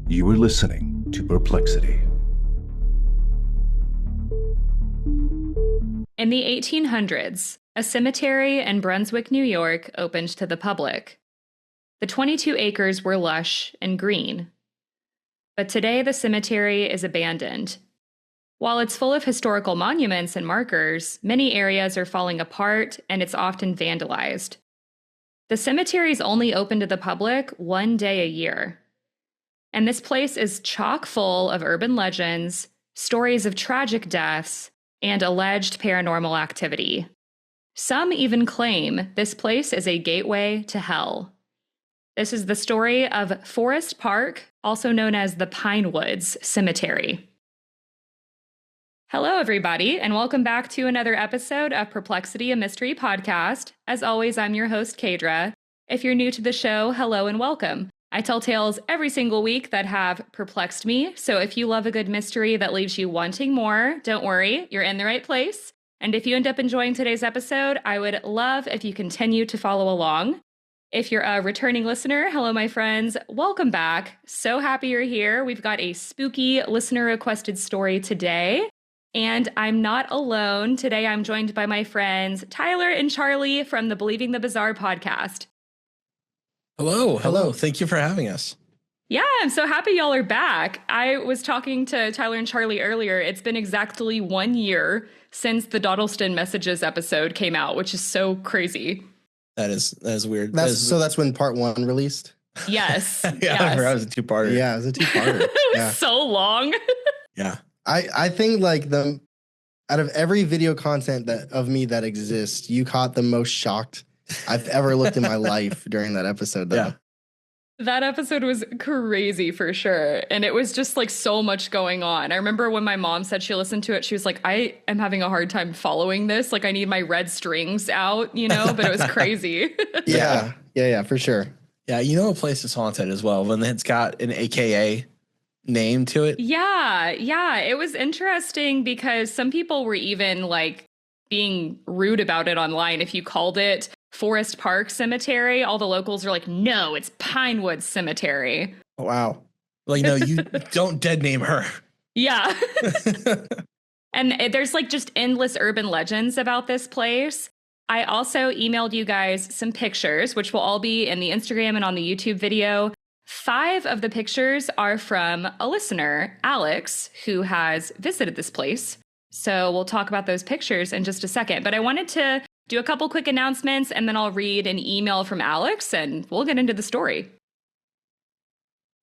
You are listening to Perplexity. In the 1800s, a cemetery in Brunswick, New York, opened to the public. The 22 acres were lush and green. But today, the cemetery is abandoned. While it's full of historical monuments and markers, many areas are falling apart and it's often vandalized. The cemetery is only open to the public one day a year. And this place is chock full of urban legends, stories of tragic deaths, and alleged paranormal activity. Some even claim this place is a gateway to hell. This is the story of Forest Park, also known as the Pinewoods Cemetery. Hello, everybody, and welcome back to another episode of Perplexity, a Mystery Podcast. As always, I'm your host, Kadra. If you're new to the show, hello and welcome. I tell tales every single week that have perplexed me, so if you love a good mystery that leaves you wanting more, don't worry, you're in the right place. And if you end up enjoying today's episode, I would love if you continue to follow along. If you're a returning listener, hello, my friends. Welcome back. So happy you're here. We've got a spooky listener-requested story today. And I'm not alone. Today, I'm joined by my friends Tyler and Charlie from the Believing the Bizarre podcast. Hello. Thank you for having us. Yeah, I'm so happy y'all are back. I was talking to Tyler and Charlie earlier. It's been exactly 1 year since the Dawdleston Messages episode came out, which is so crazy. That is weird. That's when part 1 released? Yes. Yeah, yes. I forgot it was a two-parter. Yeah, it was a two-parter. It was so long. Yeah. I think like out of every video content of me that exists, you caught the most shocked I've ever looked in my life during that episode, though. Yeah. That episode was crazy for sure. And it was just like so much going on. I remember when my mom said she listened to it, she was like, I am having a hard time following this. Like I need my red strings out, but it was crazy. Yeah, for sure. Yeah, a place is haunted as well when it's got an AKA name to it. Yeah. It was interesting because some people were even like being rude about it online. If you called it Forest Park Cemetery, all the locals are like, no, it's Pinewoods Cemetery. Oh, wow. Like, no, you don't dead name her. Yeah. And there's like just endless urban legends about this place. I also emailed you guys some pictures, which will all be in the Instagram and on the YouTube video. 5 of the pictures are from a listener, Alex, who has visited this place. So we'll talk about those pictures in just a second. But I wanted to do a couple quick announcements, and then I'll read an email from Alex, and we'll get into the story.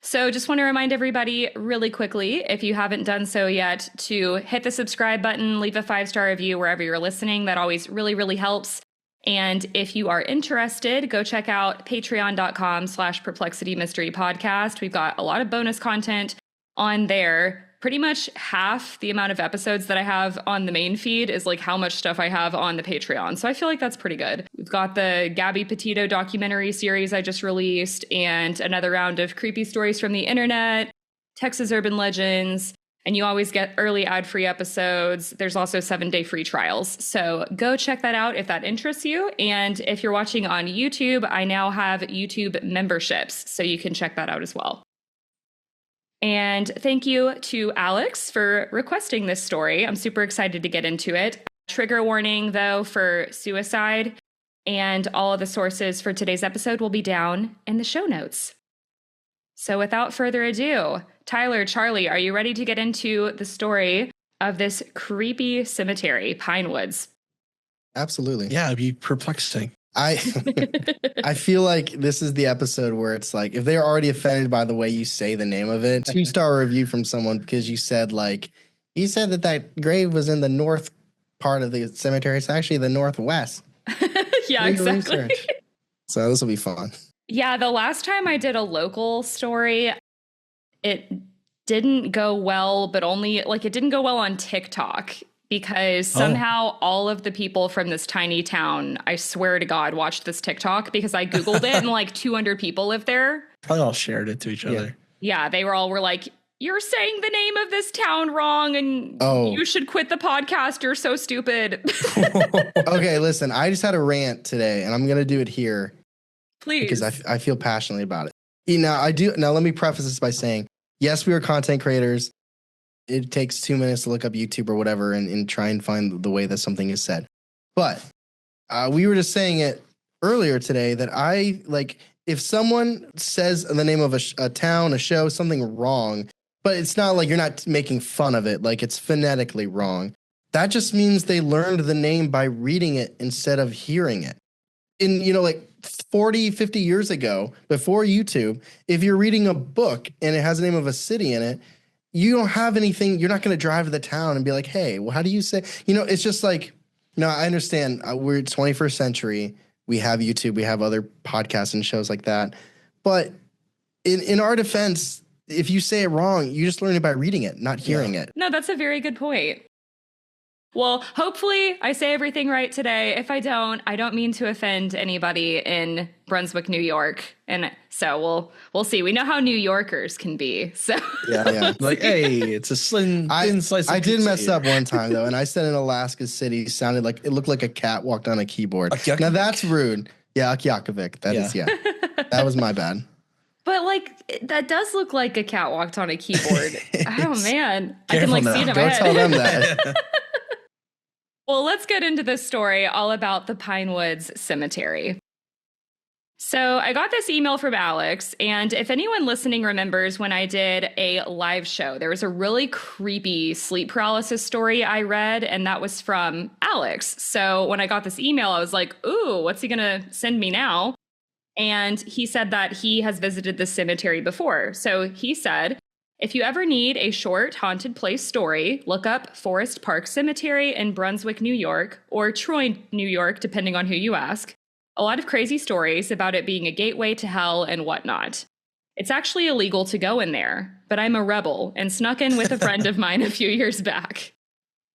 So just want to remind everybody really quickly, if you haven't done so yet, to hit the subscribe button, leave a 5-star review wherever you're listening. That always really, really helps. And if you are interested, go check out patreon.com/Perplexity Mystery Podcast. We've got a lot of bonus content on there. Pretty much half the amount of episodes that I have on the main feed is like how much stuff I have on the Patreon. So I feel like that's pretty good. We've got the Gabby Petito documentary series I just released and another round of creepy stories from the internet, Texas urban legends, and you always get early ad-free episodes. There's also 7-day free trials. So go check that out if that interests you. And if you're watching on YouTube, I now have YouTube memberships, so you can check that out as well. And thank you to Alex for requesting this story. I'm super excited to get into it. Trigger warning, though, for suicide. And all of the sources for today's episode will be down in the show notes. So without further ado, Tyler, Charlie, are you ready to get into the story of this creepy cemetery, Pinewoods? Absolutely. Yeah, it'd be perplexing. I feel like this is the episode where it's like, if they're already offended by the way you say the name of it, 2-star review from someone because you said that grave was in the north part of the cemetery. It's actually the northwest. Yeah, exactly. Research. So this will be fun. Yeah, the last time I did a local story, it didn't go well, but it didn't go well on TikTok. Because somehow all of the people from this tiny town, I swear to God, watched this TikTok because I Googled it and like 200 people live there. Probably all shared it to each other. Yeah, they were like, you're saying the name of this town wrong and you should quit the podcast. You're so stupid. Okay, listen, I just had a rant today and I'm going to do it here. Please. Because I feel passionately about it. Now, let me preface this by saying, yes, we are content creators. It takes 2 minutes to look up YouTube or whatever and try and find the way that something is said. But we were just saying it earlier today that if someone says the name of a town, a show, something wrong, but it's not like you're not making fun of it, like it's phonetically wrong. That just means they learned the name by reading it instead of hearing it. In, 40, 50 years ago, before YouTube, if you're reading a book and it has the name of a city in it, you don't have anything. You're not going to drive to the town and be like, hey, well, how do you say, it's just like, no, I understand. We're 21st century. We have YouTube. We have other podcasts and shows like that. But in our defense, if you say it wrong, you just learn it by reading it, not hearing it. No, that's a very good point. Well, hopefully I say everything right today. If I don't mean to offend anybody in Brunswick, New York. And so we'll see. We know how New Yorkers can be. So yeah. Like, hey, it's a thin slice of I did mess here. up one time though, and I said in Alaska City sounded like it looked like a cat walked on a keyboard. Now that's rude. Yeah, Akyakovic. That was my bad. But that does look like a cat walked on a keyboard. Oh man. I can see it in my Don't head. tell them that. Well, let's get into this story all about the Pinewoods Cemetery. So I got this email from Alex, and if anyone listening remembers when I did a live show, there was a really creepy sleep paralysis story I read, and that was from Alex. So when I got this email, I was like, ooh, what's he going to send me now? And he said that he has visited the cemetery before. So he said, if you ever need a short haunted place story, look up Forest Park Cemetery in Brunswick, New York, or Troy, New York, depending on who you ask. A lot of crazy stories about it being a gateway to hell and whatnot. It's actually illegal to go in there, but I'm a rebel and snuck in with a friend of mine a few years back.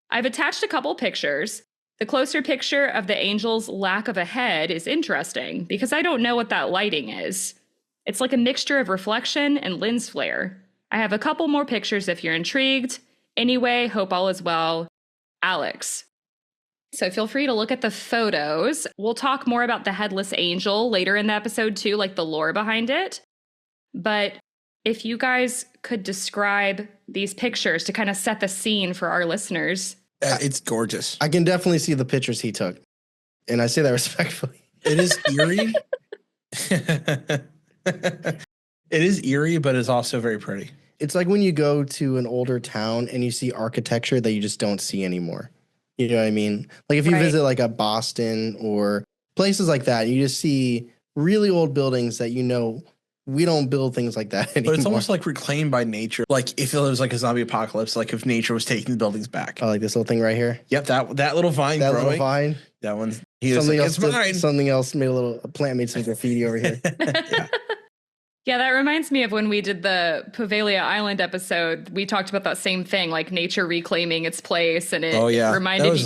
I've attached a couple pictures. The closer picture of the angel's lack of a head is interesting because I don't know what that lighting is. It's like a mixture of reflection and lens flare. I have a couple more pictures if you're intrigued. Anyway, hope all is well. Alex. So feel free to look at the photos. We'll talk more about the headless angel later in the episode too, like the lore behind it. But if you guys could describe these pictures to kind of set the scene for our listeners. It's gorgeous. I can definitely see the pictures he took. And I say that respectfully. It is eerie. It is eerie, but it's also very pretty. It's like when you go to an older town and you see architecture that you just don't see anymore. You know what I mean? Like if you visit like a Boston or places like that, you just see really old buildings that we don't build things like that anymore. But it's almost like reclaimed by nature. Like if it was like a zombie apocalypse, like if nature was taking the buildings back. I like this little thing right here. Yep, that little vine growing. Little vine. That one's something else made a plant made some graffiti over here. Yeah, that reminds me of when we did the Poveglia Island episode. We talked about that same thing, like nature reclaiming its place. And it reminded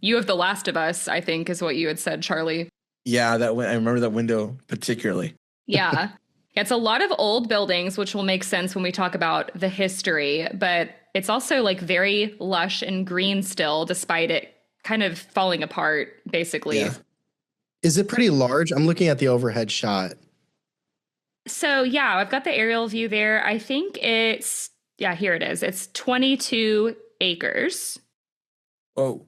you of The Last of Us, I think, is what you had said, Charlie. Yeah, I remember that window particularly. Yeah. It's a lot of old buildings, which will make sense when we talk about the history. But it's also like very lush and green still, despite it kind of falling apart, basically. Yeah. Is it pretty large? I'm looking at the overhead shot. So, yeah, I've got the aerial view there. I think here it is. It's 22 acres. Oh,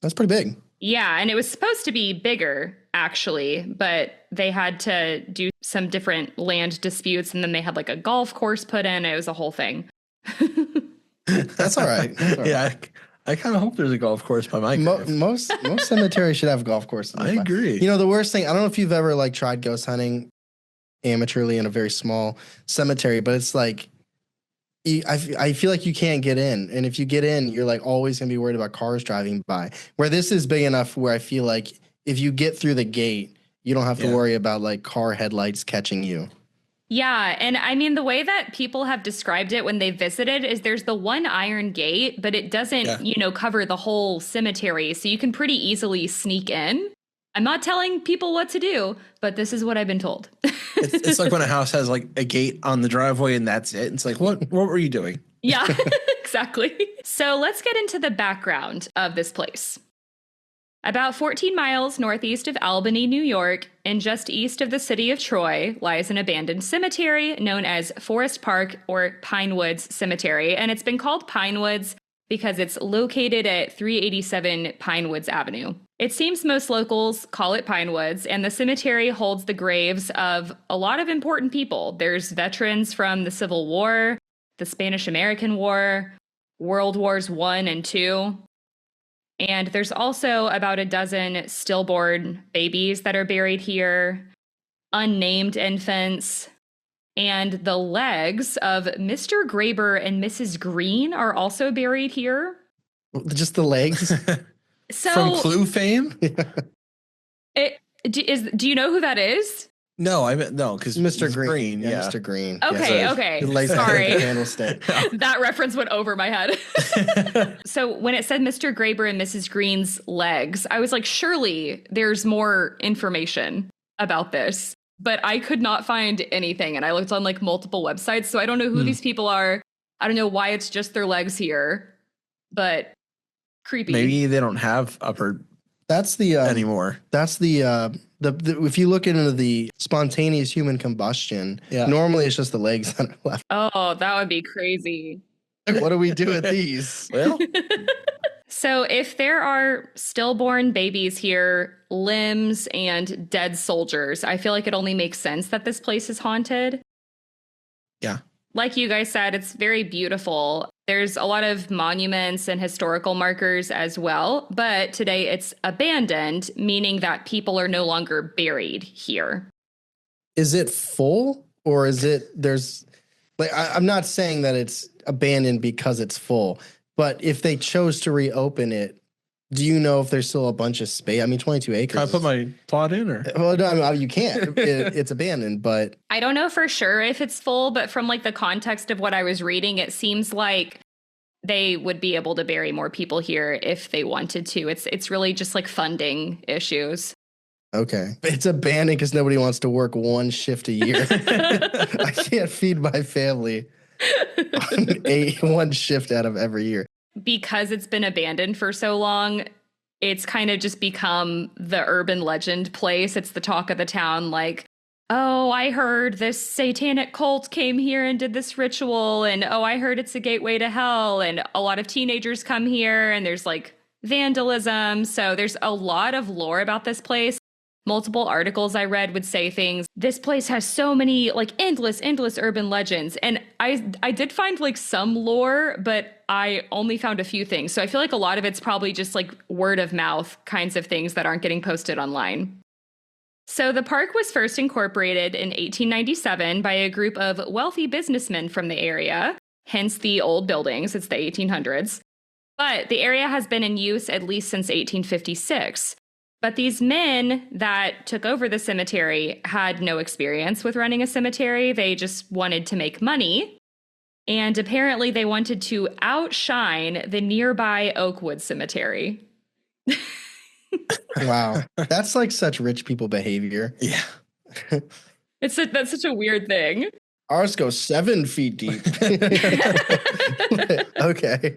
that's pretty big. Yeah, and it was supposed to be bigger, actually, but they had to do some different land disputes, and then they had like a golf course put in. It was a whole thing. That's all right. Yeah, I kind of hope there's a golf course by my grave. Most cemeteries should have golf courses. I agree. The worst thing, I don't know if you've ever tried ghost hunting amateurly in a very small cemetery, but it's like I feel like you can't get in, and if you get in, you're like always gonna be worried about cars driving by. Where this is big enough where I feel like if you get through the gate, you don't have to worry about like car headlights catching you. Yeah, and I mean the way that people have described it when they visited is there's the one iron gate, but it doesn't cover the whole cemetery, so you can pretty easily sneak in. I'm not telling people what to do, but this is what I've been told. It's like when a house has like a gate on the driveway and that's it. It's like, what were you doing? Yeah, exactly. So let's get into the background of this place. About 14 miles northeast of Albany, New York, and just east of the city of Troy, lies an abandoned cemetery known as Forest Park or Pinewoods Cemetery. And it's been called Pinewoods because it's located at 387 Pinewoods Avenue. It seems most locals call it Pinewoods, and the cemetery holds the graves of a lot of important people. There's veterans from the Civil War, the Spanish-American War, World Wars I and II. And there's also about a dozen stillborn babies that are buried here, unnamed infants, and the legs of Mr. Graber and Mrs. Green are also buried here. Just the legs? So, from Clue fame? Do you know who that is? No, I meant no, because Mr. Green. Yeah, Mr. Green. Okay, Yes. okay. The legs Sorry. of the candlestick. That reference went over my head. So when it said Mr. Graber and Mrs. Green's legs, I was like, surely there's more information about this. But I could not find anything. And I looked on like multiple websites. So I don't know who these people are. I don't know why it's just their legs here. But creepy. Maybe they don't have upper That's the anymore. That's the if you look into the spontaneous human combustion, normally it's just the legs that are left. Oh, that would be crazy. What do we do with these? Well, So if there are stillborn babies here, limbs, and dead soldiers, I feel like it only makes sense that this place is haunted. yeah. Like you guys said, it's very beautiful. There's a lot of monuments and historical markers as well, but today it's abandoned, meaning that people are no longer buried here. Is it full or is it there's like I'm not saying that it's abandoned because it's full, but if they chose to reopen it, do you know if there's still a bunch of space? I mean, 22 acres. Can I put my plot in or? Well, no, I mean, you can't. It's abandoned, but I don't know for sure if it's full, but from like the context of what I was reading, it seems like they would be able to bury more people here if they wanted to. It's really just like funding issues. okay. It's abandoned because nobody wants to work one shift a year. I can't feed my family on one shift out of every year. Because it's been abandoned for so long, it's kind of just become the urban legend place. It's the talk of the town, like, oh, I heard this satanic cult came here and did this ritual, and oh, I heard it's a gateway to hell, and a lot of teenagers come here, and there's like vandalism. So there's a lot of lore about this place. Multiple articles I read would say things. This place has so many like endless urban legends. And I did find like some lore, but I only found a few things. So I feel like a lot of it's probably just like word of mouth kinds of things that aren't getting posted online. So the park was first incorporated in 1897 by a group of wealthy businessmen from the area, hence the old buildings. It's the 1800s. But the area has been in use at least since 1856. But these men that took over the cemetery had no experience with running a cemetery. They just wanted to make money. And apparently they wanted to outshine the nearby Oakwood Cemetery. Wow. That's like such rich people behavior. Yeah. That's such a weird thing. Ours goes 7 feet deep. Okay.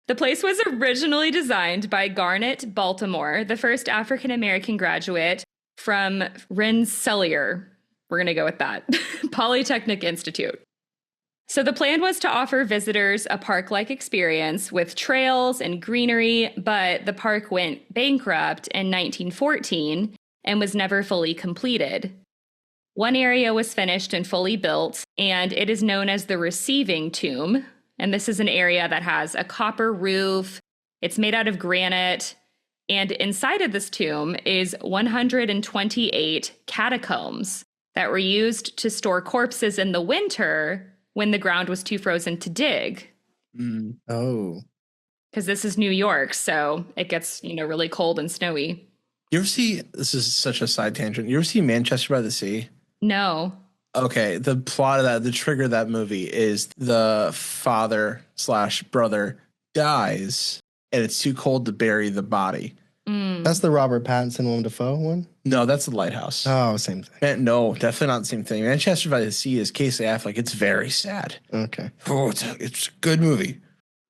The place was originally designed by Garnet Baltimore, the first African-American graduate from Rensselaer. We're going to go with that. Polytechnic Institute. So the plan was to offer visitors a park-like experience with trails and greenery, but the park went bankrupt in 1914 and was never fully completed. One area was finished and fully built, and it is known as the Receiving Tomb. And this is an area that has a copper roof. It's made out of granite. And inside of this tomb is 128 catacombs that were used to store corpses in the winter when the ground was too frozen to dig. Mm. Oh. Because this is New York, so it gets, really cold and snowy. You ever see, this is such a side tangent. You ever see Manchester by the Sea? No. Okay, the plot of that, the trigger of that movie is the father/brother dies, and it's too cold to bury the body. Mm. That's the Robert Pattinson Willem Dafoe one? No, that's the Lighthouse. Oh, same thing. No, definitely not the same thing. Manchester by the Sea is Casey Affleck. It's very sad. Okay. Oh, it's a good movie.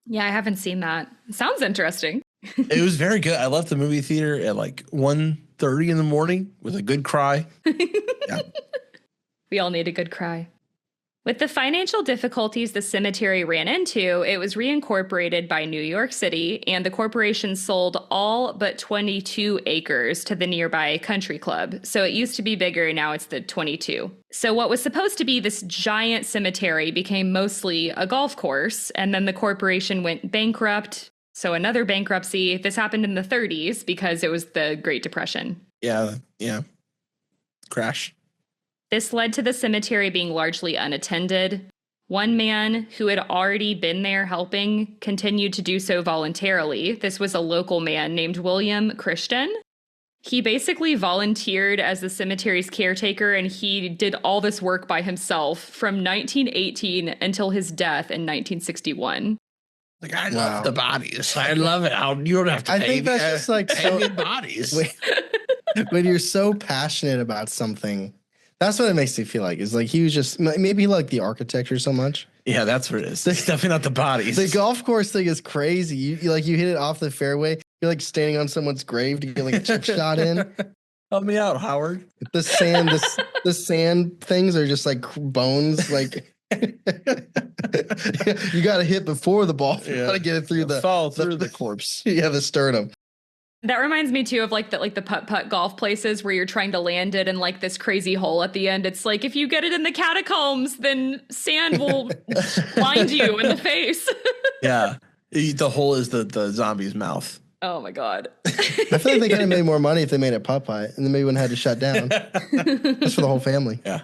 Yeah, I haven't seen that. Sounds interesting. It was very good. I left the movie theater at like 1:30 in the morning with a good cry. Yeah. We all need a good cry. With the financial difficulties the cemetery ran into, it was reincorporated by New York City, and the corporation sold all but 22 acres to the nearby country club. So it used to be bigger, now it's the 22. So what was supposed to be this giant cemetery became mostly a golf course, and then the corporation went bankrupt. So another bankruptcy. This happened in the 30s because it was the Great Depression. Yeah. Crash. This led to the cemetery being largely unattended. One man who had already been there helping continued to do so voluntarily. This was a local man named William Christian. He basically volunteered as the cemetery's caretaker, and he did all this work by himself from 1918 until his death in 1961. Like, I love the bodies. I love it. You don't have to pay. I think that's just like so, bodies. when you're so passionate about something. That's what it makes me feel like. It's like he was just maybe he liked the architecture so much. Yeah, that's what it is. It's definitely not the bodies. The golf course thing is crazy. You hit it off the fairway. You're like standing on someone's grave to get like a chip shot in. Help me out, Howard. The sand things are just like bones. Like you got to hit before the ball. You got to get it through the corpse. Yeah, the sternum. That reminds me too of like the putt-putt golf places where you're trying to land it in like this crazy hole at the end. It's like, if you get it in the catacombs, then sand will blind you in the face. Yeah. The hole is the zombie's mouth. Oh my God. I feel like they could have made more money if they made it putt-putt and then maybe wouldn't have had to shut down. Just for the whole family. Yeah.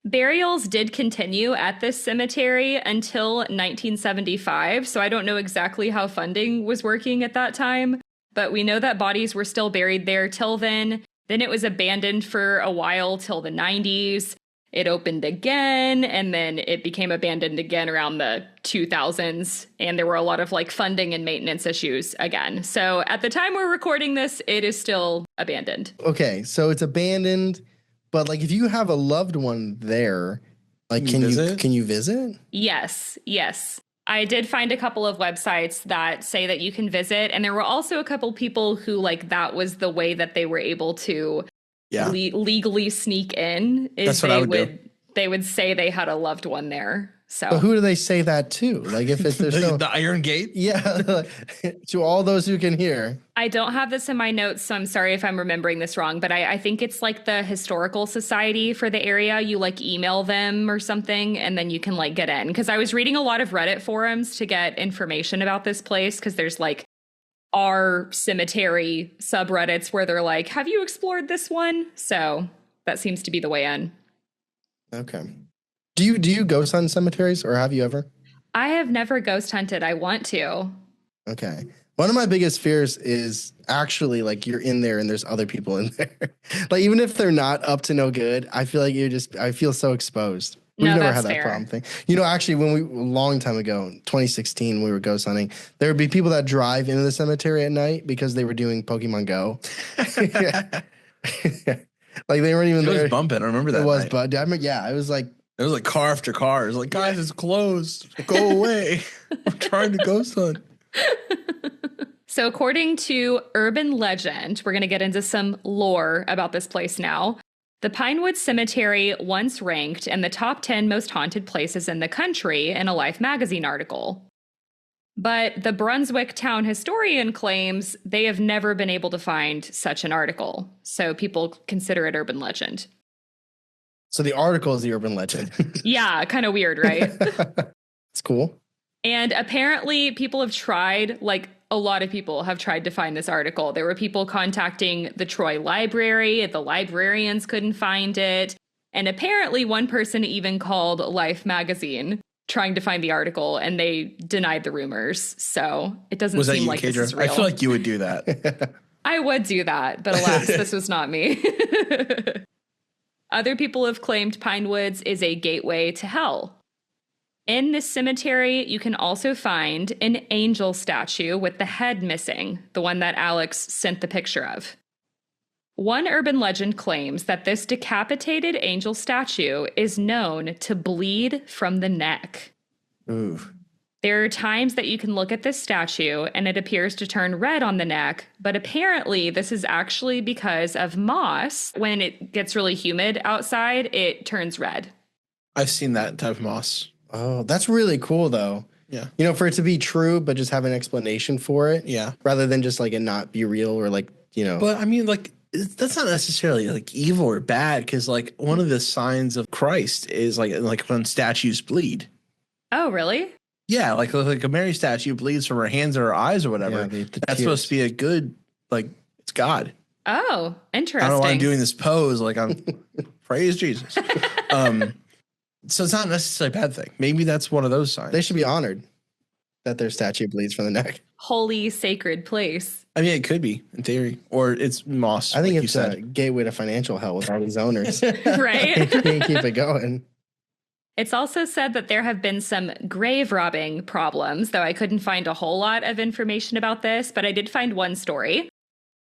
Burials did continue at this cemetery until 1975. So I don't know exactly how funding was working at that time. But we know that bodies were still buried there till then. Then it was abandoned for a while till the 90s. It opened again, and then it became abandoned again around the 2000s. And there were a lot of like funding and maintenance issues again. So at the time we're recording this, it is still abandoned. Okay, so it's abandoned, but like if you have a loved one there, like can you visit? Yes. I did find a couple of websites that say that you can visit. And there were also a couple people who like that was the way that they were able to legally sneak in. That's what I would do. They would say they had a loved one there. So but who do they say that to? Like if there's the Iron Gate? Yeah, to all those who can hear. I don't have this in my notes, so I'm sorry if I'm remembering this wrong, but I think it's like the historical society for the area. You like email them or something, and then you can like get in. Because I was reading a lot of Reddit forums to get information about this place, because there's like our cemetery subreddits where they're like, have you explored this one? So that seems to be the way in. Okay. Do you ghost hunt cemeteries, or have you ever? I have never ghost hunted. I want to. Okay. One of my biggest fears is actually like you're in there and there's other people in there. Like even if they're not up to no good, I feel like I feel so exposed. We've never had that problem thing. You know, actually, a long time ago, 2016, we were ghost hunting. There would be people that drive into the cemetery at night because they were doing Pokemon Go. Like they weren't even there. It was bumping. I remember that. It was, night. but I mean, yeah, it was like. There was like car after car. It was like, guys, it's closed. Go away. We're trying to ghost hunt. So according to urban legend, we're going to get into some lore about this place now. The Pinewoods Cemetery once ranked in the top 10 most haunted places in the country in a Life magazine article. But the Brunswick town historian claims they have never been able to find such an article. So people consider it urban legend. So the article is the urban legend. Yeah, kind of weird, right? It's cool. And apparently people have tried, like a lot of people have tried to find this article. There were people contacting the Troy Library. The librarians couldn't find it. And apparently one person even called Life magazine trying to find the article, and they denied the rumors. So it doesn't seem like this is real. I feel like you would do that. I would do that, but alas, this was not me. Other people have claimed Pinewoods is a gateway to hell. In this cemetery, you can also find an angel statue with the head missing, the one that Alex sent the picture of. One urban legend claims that this decapitated angel statue is known to bleed from the neck. Ooh. There are times that you can look at this statue and it appears to turn red on the neck, but apparently this is actually because of moss. When it gets really humid outside, it turns red. I've seen that type of moss. Oh, that's really cool, though. Yeah. You know, for it to be true, but just have an explanation for it. Yeah. Rather than just like it not be real or like, you know. But I mean, like, that's not necessarily like evil or bad, because like one of the signs of Christ is like when statues bleed. Oh, really? Yeah, like a Mary statue bleeds from her hands or her eyes or whatever. Yeah, the that's supposed to be a good, like, it's God. Oh, interesting. I don't know why I'm doing this pose. Like, I'm praise Jesus. So it's not necessarily a bad thing. Maybe that's one of those signs. They should be honored that their statue bleeds from the neck. Holy sacred place. I mean, it could be in theory, or it's moss. I think like it's you a said. gateway to financial hell with all these owners. Right? Can't keep it going. It's also said that there have been some grave robbing problems, though I couldn't find a whole lot of information about this, but I did find one story.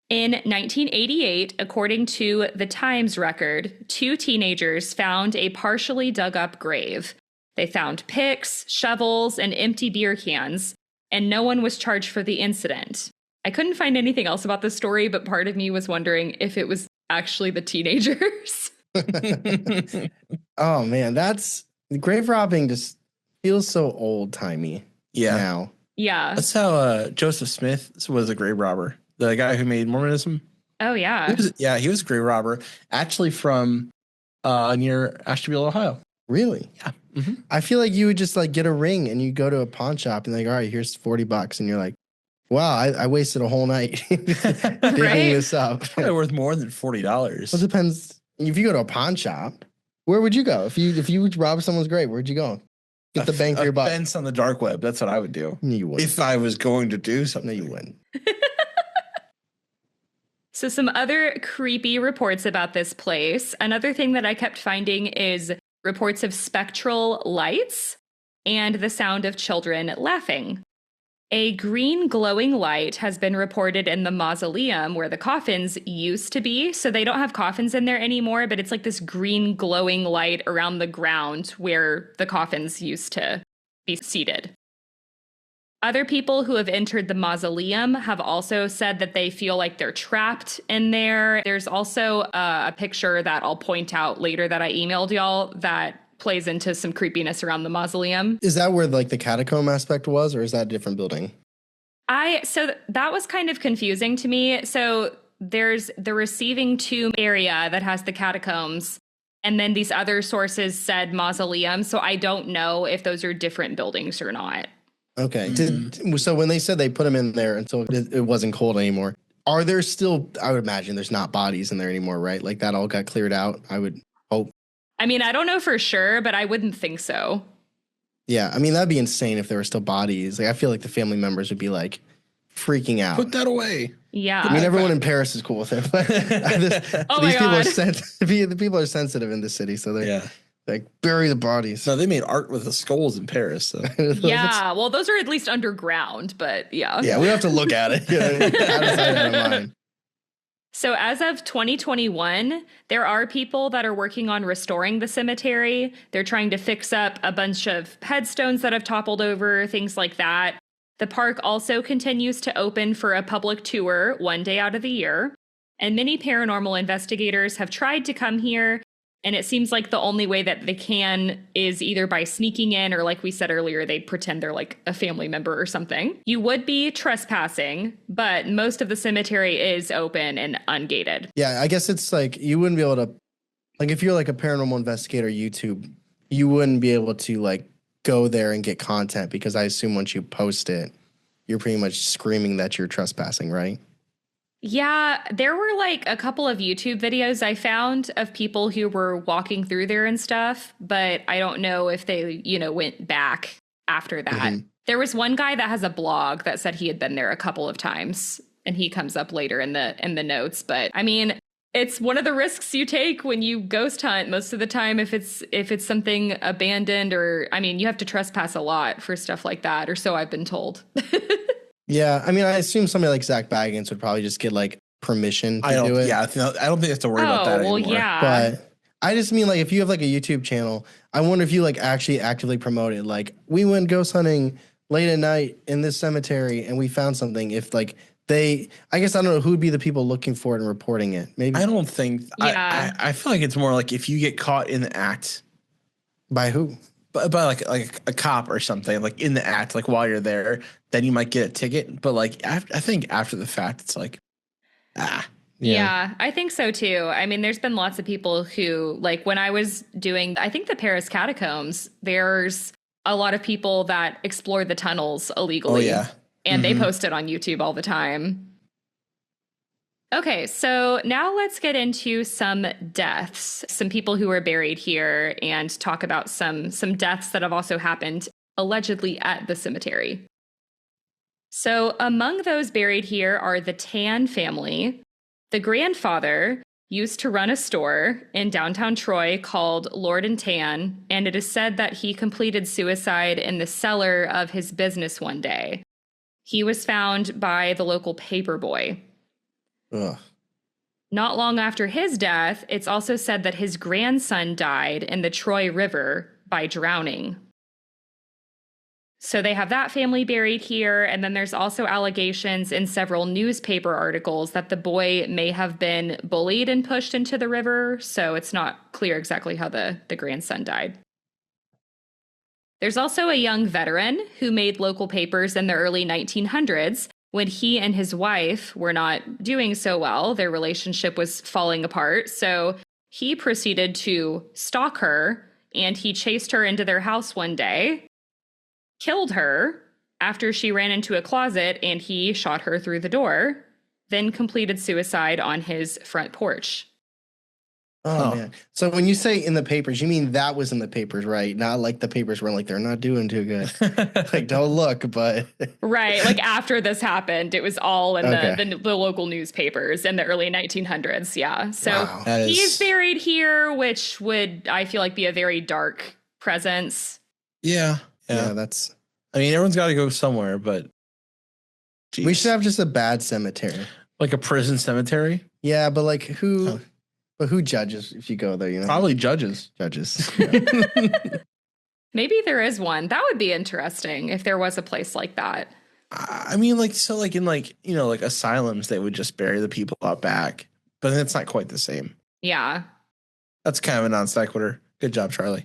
In 1988, according to the Times record, 2 teenagers found a partially dug up grave. They found picks, shovels, and empty beer cans, and no one was charged for the incident. I couldn't find anything else about this story, but part of me was wondering if it was actually the teenagers. Oh, man, grave robbing just feels so old timey now. Yeah. That's how Joseph Smith was a grave robber. The guy who made Mormonism. Oh, yeah. He was a grave robber, actually from near Ashtabula, Ohio. Really? Yeah. Mm-hmm. I feel like you would just like get a ring and you go to a pawn shop and like, all right, here's $40. And you're like, wow, I wasted a whole night digging this up. Probably worth more than $40. Well, it depends. If you go to a pawn shop, where would you go? If you would rob someone's grave, where'd you go? Get the bang for your buck. Fence on the dark web. That's what I would do. No, you wouldn't. If I was going to do something. No, you wouldn't. So some other creepy reports about this place. Another thing that I kept finding is reports of spectral lights and the sound of children laughing. A green glowing light has been reported in the mausoleum where the coffins used to be. So they don't have coffins in there anymore, but it's like this green glowing light around the ground where the coffins used to be seated. Other people who have entered the mausoleum have also said that they feel like they're trapped in there. There's also a picture that I'll point out later that I emailed y'all that plays into some creepiness around the mausoleum. Is that where like the catacomb aspect was, or is that a different building? So that was kind of confusing to me. So there's the receiving tomb area that has the catacombs, and then these other sources said mausoleum. So I don't know if those are different buildings or not. Okay. So when they said they put them in there until it wasn't cold anymore, are there still, I would imagine there's not bodies in there anymore, right? Like that all got cleared out, I would hope. I mean, I don't know for sure, but I wouldn't think so. Yeah. I mean, that'd be insane if there were still bodies. Like, I feel like the family members would be like freaking out. Put that away. Yeah. I mean, everyone in Paris is cool with it, but these people are the people are sensitive in the city. So they're like, bury the bodies. So they made art with the skulls in Paris. So. Yeah. Well, those are at least underground, but yeah. Yeah. We have to look at it. Out of sight, out of mind. So as of 2021, there are people that are working on restoring the cemetery. They're trying to fix up a bunch of headstones that have toppled over, things like that. The park also continues to open for a public tour one day out of the year. And many paranormal investigators have tried to come here. And it seems like the only way that they can is either by sneaking in or, like we said earlier, they pretend they're like a family member or something. You would be trespassing, but most of the cemetery is open and ungated. Yeah, I guess it's like you wouldn't be able to, like if you're like a paranormal investigator YouTube, you wouldn't be able to like go there and get content because I assume once you post it, you're pretty much screaming that you're trespassing, right? Yeah, there were like a couple of YouTube videos I found of people who were walking through there and stuff, but I don't know if they, went back after that. Mm-hmm. There was one guy that has a blog that said he had been there a couple of times, and he comes up later in the notes. But I mean, it's one of the risks you take when you ghost hunt. Most of the time, if it's something abandoned, or I mean, you have to trespass a lot for stuff like that, or so I've been told. Yeah, I mean, I assume somebody like Zach Baggins would probably just get like permission to do it. Yeah, I don't think you have to worry about that anymore. Yeah. But I just mean like if you have like a YouTube channel, I wonder if you like actually actively promote it. Like we went ghost hunting late at night in this cemetery and we found something, if like I guess I don't know who would be the people looking for it and reporting it. Maybe I don't think. Yeah. I feel like it's more like if you get caught in the act by who? by like a cop or something, like in the act, like while you're there, then you might get a ticket. But like I think after the fact, it's like Yeah, I think so too. I mean, there's been lots of people who, like when I was doing, I think the Paris catacombs, there's a lot of people that explore the tunnels illegally. Oh yeah. And they post it on YouTube all the time. Okay, so now let's get into some deaths, some people who were buried here, and talk about some deaths that have also happened allegedly at the cemetery. So among those buried here are the Tan family. The grandfather used to run a store in downtown Troy called Lord and Tan, and it is said that he completed suicide in the cellar of his business one day. He was found by the local paperboy. Ugh. Not long after his death, it's also said that his grandson died in the Troy River by drowning. So they have that family buried here, and then there's also allegations in several newspaper articles that the boy may have been bullied and pushed into the river, so it's not clear exactly how the grandson died. There's also a young veteran who made local papers in the early 1900s. When he and his wife were not doing so well, their relationship was falling apart. So he proceeded to stalk her, and he chased her into their house one day, killed her after she ran into a closet, and he shot her through the door, then completed suicide on his front porch. Oh, man. So when you say in the papers, you mean that was in the papers, right? Not like the papers were like, they're not doing too good. Like, don't look, but. Right. Like after this happened, it was all in the local newspapers in the early 1900s. Yeah. So Wow. he's buried here, which would, I feel like, be a very dark presence. Yeah. That's. I mean, everyone's got to go somewhere, but. Geez. We should have just a bad cemetery. Like a prison cemetery? Yeah, but like who. Huh. But who judges if you go there, you know? Probably judges. Yeah. Maybe there is one. That would be interesting if there was a place like that. I mean, like, so like in like, you know, like asylums, they would just bury the people out back. But that's not quite the same. Yeah. That's kind of a non sequitur. Good job, Charlie.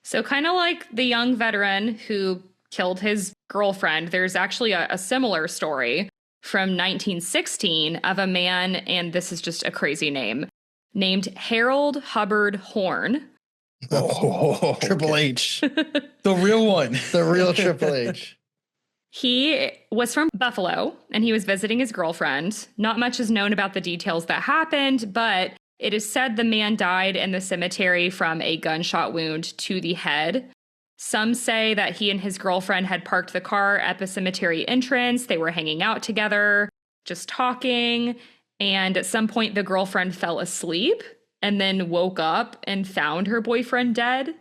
So kind of like the young veteran who killed his girlfriend, there's actually a similar story from 1916 of a man, and this is just a crazy name, named Harold Hubbard Horn. Oh, Triple H. The real one. The real Triple H. He was from Buffalo, and he was visiting his girlfriend. Not much is known about the details that happened, but it is said the man died in the cemetery from a gunshot wound to the head. Some say that he and his girlfriend had parked the car at the cemetery entrance. They were hanging out together, just talking. And at some point, the girlfriend fell asleep and then woke up and found her boyfriend dead.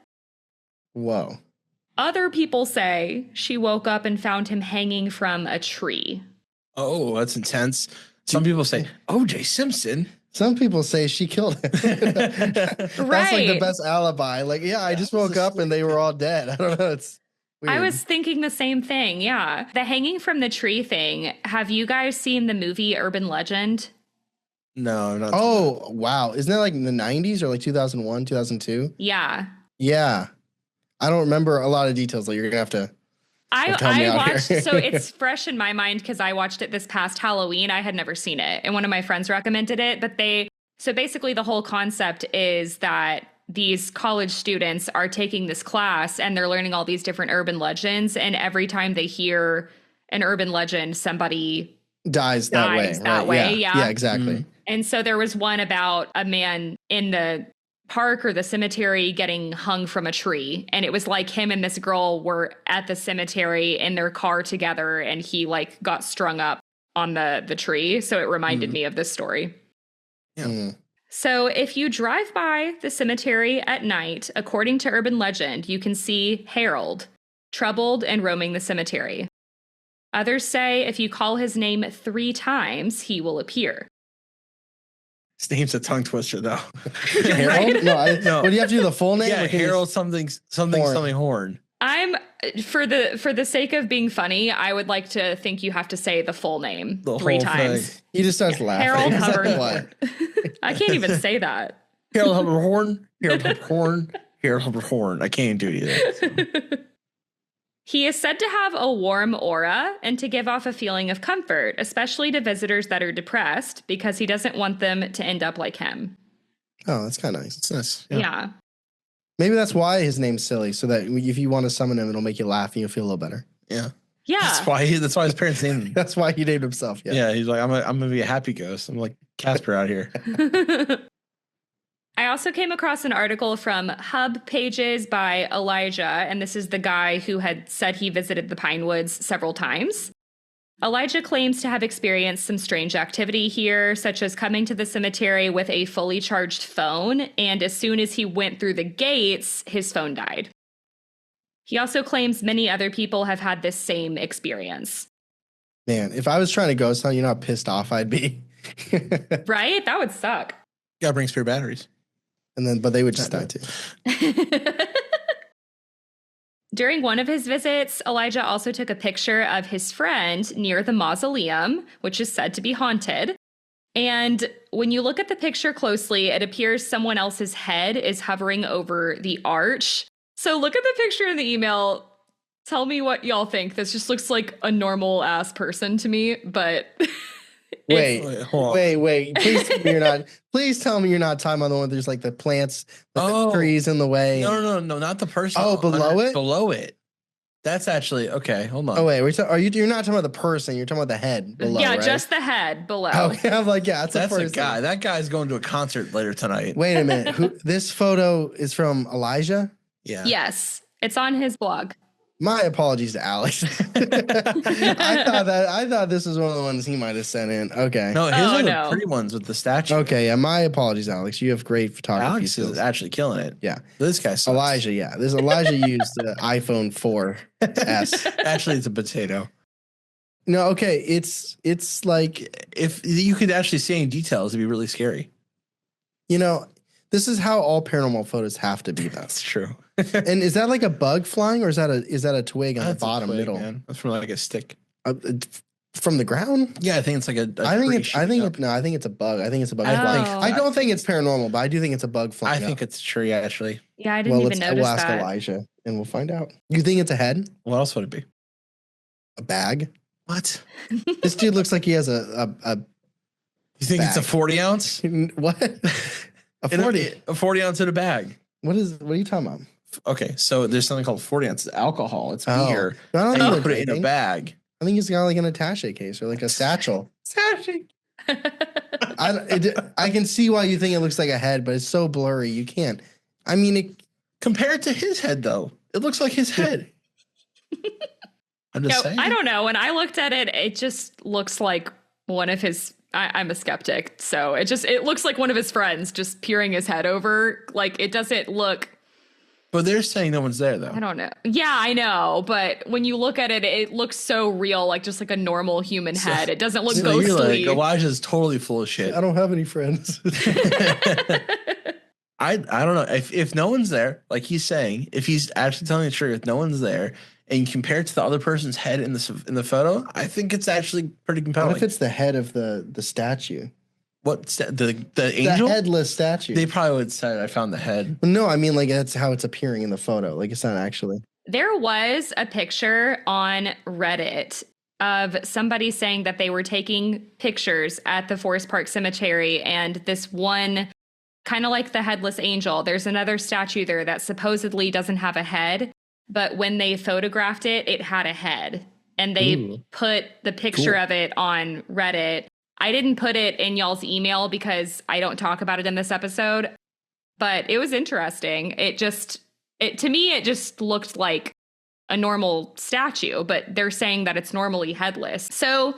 Whoa. Other people say she woke up and found him hanging from a tree. Oh, that's intense. Some people say, O.J. Simpson. Some people say she killed him. That's like the best alibi. Like, yeah, I just woke up and they were all dead. I don't know. It's weird. I was thinking the same thing. Yeah. The hanging from the tree thing. Have you guys seen the movie Urban Legend? No, not. Oh, wow. Isn't that like in the 90s or like 2001, 2002? Yeah. Yeah. I don't remember a lot of details. Like, you're going to have to. I watched, so it's fresh in my mind because I watched it this past Halloween. I had never seen it, and one of my friends recommended it. But so basically the whole concept is that these college students are taking this class and they're learning all these different urban legends. And every time they hear an urban legend, somebody dies that way. Yeah, exactly. Mm-hmm. And so there was one about a man in the park or the cemetery getting hung from a tree, and it was like him and this girl were at the cemetery in their car together, and he like got strung up on the tree. So it reminded me of this story. Yeah. So if you drive by the cemetery at night, according to urban legend, you can see Harold troubled and roaming the cemetery. Others say if you call his name 3 times, he will appear. His name's a tongue twister, though. Harold? No. What do you have to do? The full name? Yeah, Harold something Horn. I'm for the sake of being funny, I would like to think you have to say the full name The 3 whole times. thing. He just starts laughing. Harold He's like, Hubbard. "What?" I can't even say that. Harold Hubbard Horn. Harold Hubbard Horn. Harold Hubbard Horn. I can't do it either. So. He is said to have a warm aura and to give off a feeling of comfort, especially to visitors that are depressed, because he doesn't want them to end up like him. Oh, that's kind of nice. It's nice. Yeah. Maybe that's why his name's silly, so that if you want to summon him, it'll make you laugh and you'll feel a little better. Yeah. Yeah. That's why his parents named him. That's why he named himself. Yeah. Yeah, he's like, I'm gonna be a happy ghost. I'm like Casper out here. I also came across an article from Hub Pages by Elijah, and this is the guy who had said he visited the Pinewoods several times. Elijah claims to have experienced some strange activity here, such as coming to the cemetery with a fully charged phone, and as soon as he went through the gates, his phone died. He also claims many other people have had this same experience. Man, if I was trying to ghost hunt, you know how pissed off I'd be. Right? That would suck. Gotta bring spare batteries. But they would just die too. During one of his visits, Elijah also took a picture of his friend near the mausoleum, which is said to be haunted. And when you look at the picture closely, it appears someone else's head is hovering over the arch. So look at the picture in the email. Tell me what y'all think. This just looks like a normal ass person to me, but Wait. Please tell me you're not. Please tell me you're not talking about the one where there's like the plants, the trees in the way. No, not the person. Oh, below it? Below it. That's actually okay. Hold on. Oh wait, you're not talking about the person. You're talking about the head below. yeah, right? just the head below. Okay, I'm like, yeah, that's a person. guy. That guy's going to a concert later tonight. Wait a minute. This photo is from Elijah? Yeah. Yes, it's on his blog. My apologies to Alex. I thought this was one of the ones he might have sent in. Okay. No, his are the pretty ones with the statue. Okay, yeah. My apologies, Alex. You have great photography Alex skills. is actually killing it. Yeah. This guy sucks. Elijah, yeah. This Elijah used the iPhone 4S. Actually, it's a potato. No, okay. It's like if you could actually see any details, it'd be really scary. You know, this is how all paranormal photos have to be, though. That's true. And is that like a bug flying, or is that a twig on That's the bottom twig, middle? Man. That's from like a stick. From the ground? Yeah, I think it's like I think it's a bug. I think it's a bug flying. I don't think it's paranormal, but I do think it's a bug flying. I think it's a tree, actually. Yeah, I didn't even notice we'll ask that. Elijah, and we'll find out. You think it's a head? What else would it be? A bag? What? This dude looks like he has a You think it's a 40 ounce? What? A 40? A 40 ounce in a bag. What are you talking about? Okay, so there's something called 40 ounces alcohol. It's beer. I don't And think you put it in a bag. I think it's got like an attaché case or like a satchel. I can see why you think it looks like a head, but it's so blurry. You can't. I mean, compared to his head, though, it looks like his head. I'm just saying. I don't know. When I looked at it, it just looks like one of his. I'm a skeptic, so it looks like one of his friends just peering his head over. Like it doesn't look. But they're saying no one's there, though. I don't know. Yeah, I know. But when you look at it, it looks so real, like just like a normal human head. It doesn't look ghostly. You're like, Elijah's totally full of shit. I don't have any friends. I don't know. If no one's there, like he's saying, if he's actually telling the truth, if no one's there, and you compare it to the other person's head in the photo, I think it's actually pretty compelling. What if it's the head of the statue? What the angel? The headless statue. They probably would say I found the head. No, I mean like that's how it's appearing in the photo. Like it's not actually. There was a picture on Reddit of somebody saying that they were taking pictures at the Forest Park Cemetery, and this one, kind of like the headless angel, there's another statue there that supposedly doesn't have a head, but when they photographed it, it had a head. And they put the picture of it on Reddit. I didn't put it in y'all's email because I don't talk about it in this episode, but it was interesting. To me, it just looked like a normal statue, but they're saying that it's normally headless. So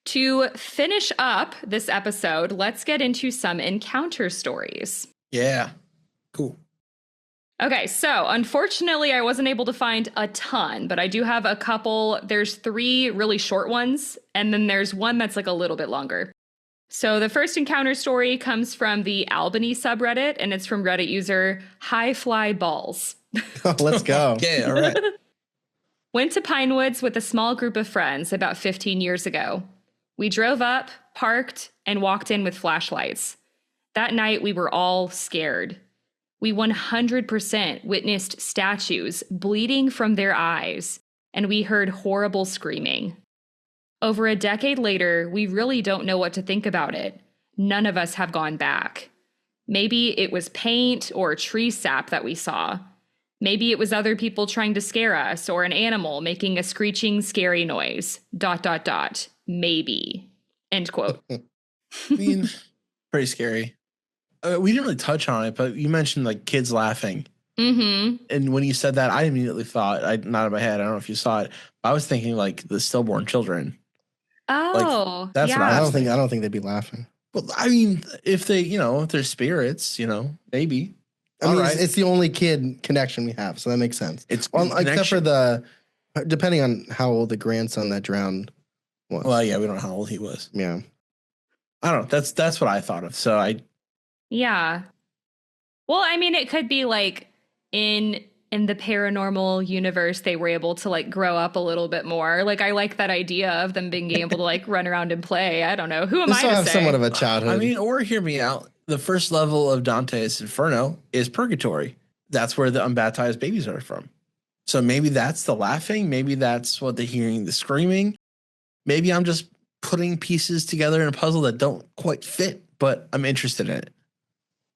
to finish up this episode, let's get into some encounter stories. Yeah. Cool. Okay, so unfortunately, I wasn't able to find a ton, but I do have a couple. There's 3 really short ones, and then there's one that's like a little bit longer. So the first encounter story comes from the Albany subreddit, and it's from Reddit user High Fly Balls. Let's go. Okay, all right. Went to Pinewoods with a small group of friends about 15 years ago. We drove up, parked, and walked in with flashlights. That night, we were all scared. We 100% witnessed statues bleeding from their eyes, and we heard horrible screaming. Over a decade later, we really don't know what to think about it. None of us have gone back. Maybe it was paint or tree sap that we saw. Maybe it was other people trying to scare us or an animal making a screeching, scary noise. ... Maybe. End quote. I mean, pretty scary. We didn't really touch on it, but you mentioned like kids laughing. Mm-hmm. And when you said that, I immediately thought, not in my head, I don't know if you saw it, but I was thinking like the stillborn children. Oh, like, that's yeah. what I don't think they'd be laughing. Well, I mean, if they, if they're spirits, maybe. I mean, it's the only kid connection we have, so that makes sense. It's except for depending on how old the grandson that drowned was. Well, yeah, we don't know how old he was. Yeah. I don't know. That's what I thought of. So Yeah. Well, I mean, it could be like in the paranormal universe, they were able to like grow up a little bit more. Like, I like that idea of them being able to like run around and play. I don't know. Who am I to have say? somewhat of a childhood. I mean, or hear me out. The first level of Dante's Inferno is purgatory. That's where the unbaptized babies are from. So maybe that's the laughing. Maybe that's what they're hearing, the screaming. Maybe I'm just putting pieces together in a puzzle that don't quite fit, but I'm interested in it.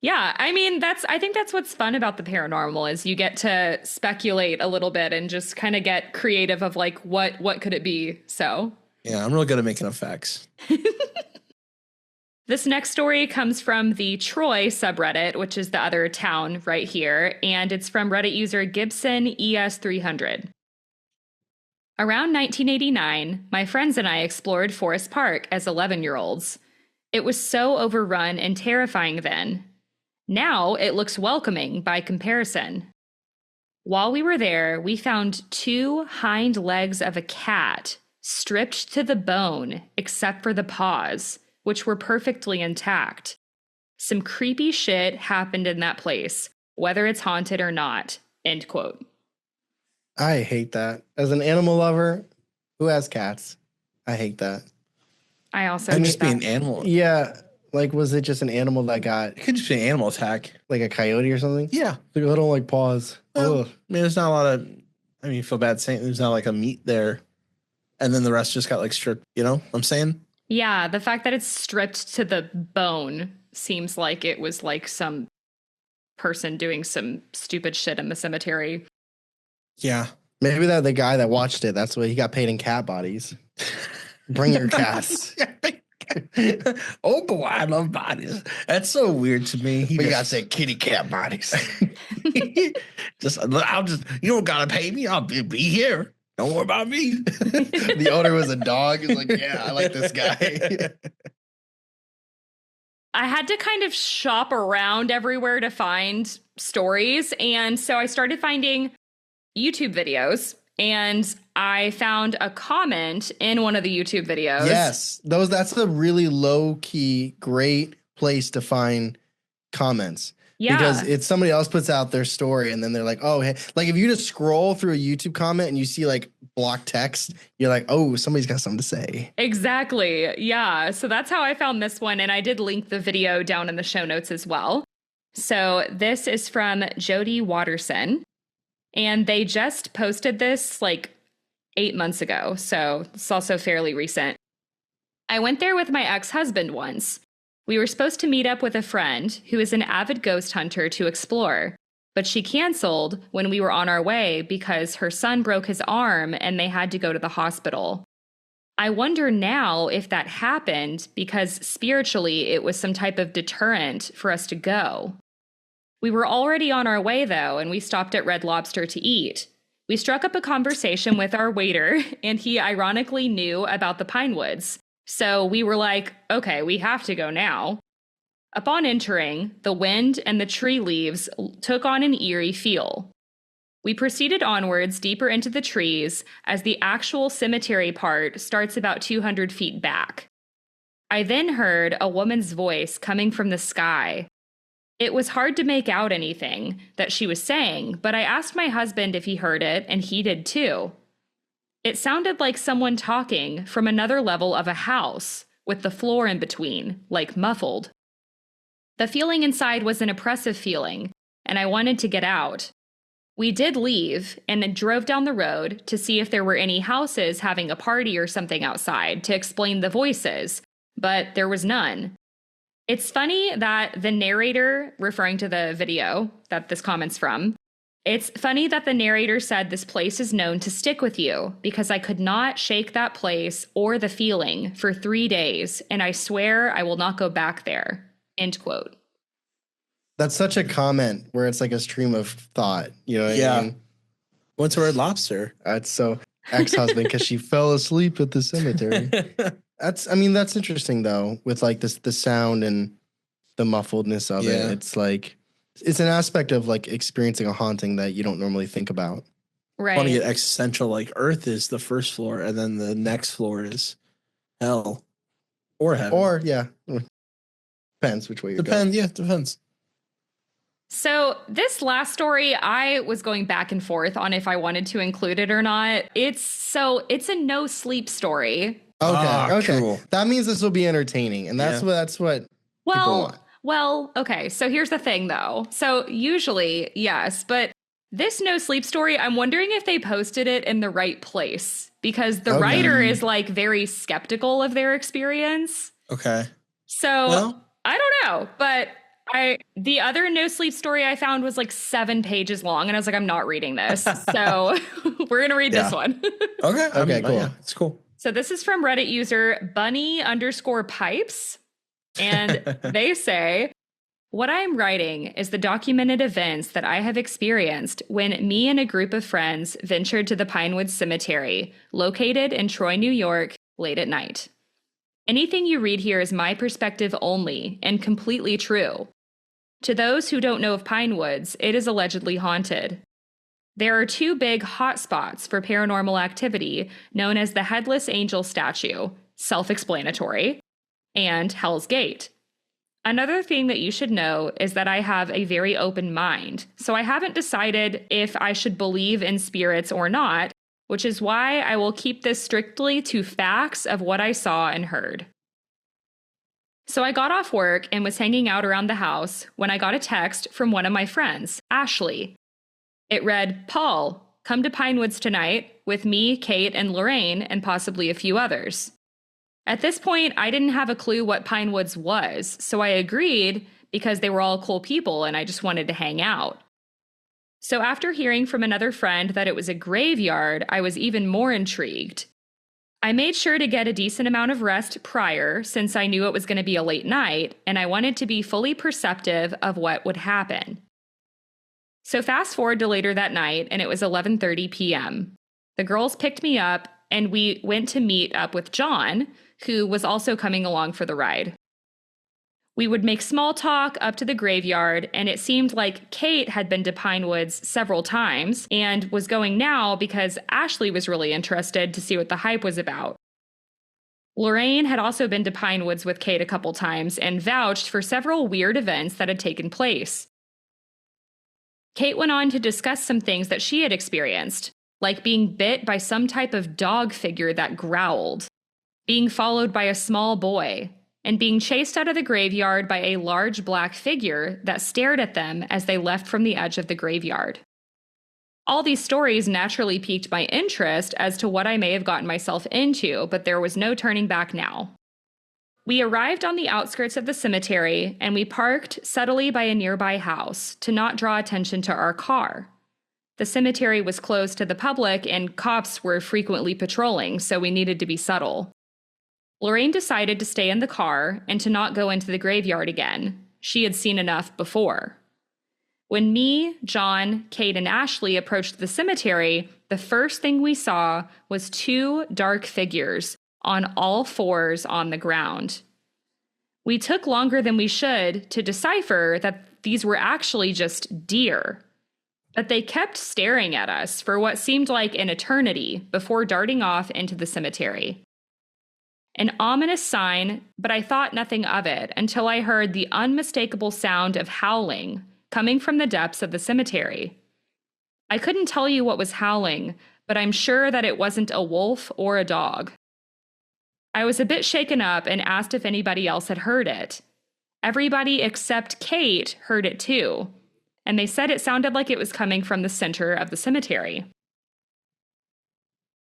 Yeah, I mean, I think that's what's fun about the paranormal is you get to speculate a little bit and just kind of get creative of like, what could it be? So yeah, I'm really good at making effects. This next story comes from the Troy subreddit, which is the other town right here, and it's from Reddit user Gibson ES300. Around 1989, my friends and I explored Forest Park as 11-year-olds. It was so overrun and terrifying then. Now it looks welcoming by comparison. While we were there, we found 2 hind legs of a cat stripped to the bone except for the paws, which were perfectly intact. Some creepy shit happened in that place, whether it's haunted or not. End quote. I hate that. As an animal lover who has cats, I hate that. I also Could hate just be that. an animal. Yeah. Like, was it just an animal that got It could just be an animal attack. like a coyote or something? Yeah. Like, I don't like paws. Well, Ugh. I mean, there's not a lot of, you feel bad saying there's not like a meat there. And then the rest just got like stripped, you know what I'm saying? Yeah, the fact that it's stripped to the bone seems like it was like some person doing some stupid shit in the cemetery. Yeah. Maybe that the guy that watched it, that's what he got paid in cat bodies. Bring your cats. Oh boy, I love bodies. That's so weird to me. We gotta say kitty cat bodies. you don't gotta pay me. I'll be here. Don't worry about me. The owner was a dog. He's like, yeah, I like this guy. I had to kind of shop around everywhere to find stories. And so I started finding YouTube videos. And I found a comment in one of the YouTube videos. Yes, that's a really low key, great place to find comments. Yeah. Because it's somebody else puts out their story and then they're like, oh, hey, like if you just scroll through a YouTube comment and you see like block text, you're like, oh, somebody's got something to say. Exactly. Yeah. So that's how I found this one. And I did link the video down in the show notes as well. So this is from Jody Watterson. And they just posted this like 8 months ago. So it's also fairly recent. I went there with my ex-husband once. We were supposed to meet up with a friend who is an avid ghost hunter to explore, but she canceled when we were on our way because her son broke his arm and they had to go to the hospital. I wonder now if that happened because spiritually it was some type of deterrent for us to go. We were already on our way, though, and we stopped at Red Lobster to eat. We struck up a conversation with our waiter, and he ironically knew about the Pinewoods. So we were like, okay, we have to go now. Upon entering, the wind and the tree leaves took on an eerie feel. We proceeded onwards deeper into the trees as the actual cemetery part starts about 200 feet back. I then heard a woman's voice coming from the sky. It was hard to make out anything that she was saying, but I asked my husband if he heard it, and he did too. It sounded like someone talking from another level of a house, with the floor in between, like muffled. The feeling inside was an oppressive feeling, and I wanted to get out. We did leave and drove down the road to see if there were any houses having a party or something outside to explain the voices, but there was none. It's funny that the narrator, referring to the video that this comment's from, it's funny that the narrator said this place is known to stick with you because I could not shake that place or the feeling for 3 days, and I swear I will not go back there. End quote. That's such a comment where it's like a stream of thought. You know what I mean? What's the word lobster? That's so ex-husband because she fell asleep at the cemetery. That's interesting though, with like this, the sound and the muffledness of it. It's like, it's an aspect of like experiencing a haunting that you don't normally think about. Right. I want to get existential, like Earth is the first floor and then the next floor is hell or heaven. Or, depends which way you're going. Depends. So this last story, I was going back and forth on if I wanted to include it or not. It's a no sleep story. Okay. Cool. That means this will be entertaining, and that's what people want. Well, okay. So here's the thing, though. So usually, yes, but this no sleep story, I'm wondering if they posted it in the right place because the writer is like very skeptical of their experience. Okay. So I don't know, but the other no sleep story I found was like 7 pages long, and I was like, I'm not reading this. So we're gonna read this one. Okay, cool. Yeah, it's cool. So this is from Reddit user bunny_pipes. And they say, what I am writing is the documented events that I have experienced when me and a group of friends ventured to the Pinewoods Cemetery, located in Troy, New York, late at night. Anything you read here is my perspective only and completely true. To those who don't know of Pinewoods, it is allegedly haunted. There are 2 big hotspots for paranormal activity known as the Headless Angel statue, self-explanatory, and Hell's Gate. Another thing that you should know is that I have a very open mind, so I haven't decided if I should believe in spirits or not, which is why I will keep this strictly to facts of what I saw and heard. So I got off work and was hanging out around the house when I got a text from one of my friends, Ashley. It read, "Paul, come to Pinewoods tonight with me, Kate, and Lorraine, and possibly a few others." At this point, I didn't have a clue what Pinewoods was, so I agreed because they were all cool people and I just wanted to hang out. So after hearing from another friend that it was a graveyard, I was even more intrigued. I made sure to get a decent amount of rest prior since I knew it was going to be a late night, and I wanted to be fully perceptive of what would happen. So fast forward to later that night, and it was 11:30 p.m. The girls picked me up, and we went to meet up with John, who was also coming along for the ride. We would make small talk up to the graveyard, and it seemed like Kate had been to Pinewoods several times and was going now because Ashley was really interested to see what the hype was about. Lorraine had also been to Pinewoods with Kate a couple times and vouched for several weird events that had taken place. Kate went on to discuss some things that she had experienced, like being bit by some type of dog figure that growled, being followed by a small boy, and being chased out of the graveyard by a large black figure that stared at them as they left from the edge of the graveyard. All these stories naturally piqued my interest as to what I may have gotten myself into, but there was no turning back now. We arrived on the outskirts of the cemetery, and we parked subtly by a nearby house to not draw attention to our car. The cemetery was closed to the public, and cops were frequently patrolling, so we needed to be subtle. Lorraine decided to stay in the car and to not go into the graveyard again. She had seen enough before. When me, John, Kate, and Ashley approached the cemetery, the first thing we saw was 2 dark figures on all 4s on the ground. We took longer than we should to decipher that these were actually just deer, but they kept staring at us for what seemed like an eternity before darting off into the cemetery. An ominous sign, but I thought nothing of it until I heard the unmistakable sound of howling coming from the depths of the cemetery. I couldn't tell you what was howling, but I'm sure that it wasn't a wolf or a dog. I was a bit shaken up and asked if anybody else had heard it. Everybody except Kate heard it too, and they said it sounded like it was coming from the center of the cemetery.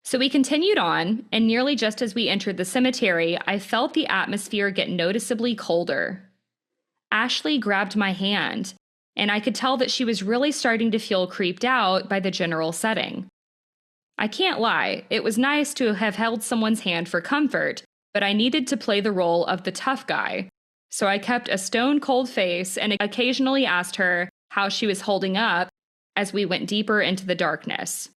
So we continued on, and nearly just as we entered the cemetery, I felt the atmosphere get noticeably colder. Ashley grabbed my hand, and I could tell that she was really starting to feel creeped out by the general setting. I can't lie, it was nice to have held someone's hand for comfort, but I needed to play the role of the tough guy, so I kept a stone-cold face and occasionally asked her how she was holding up as we went deeper into the darkness.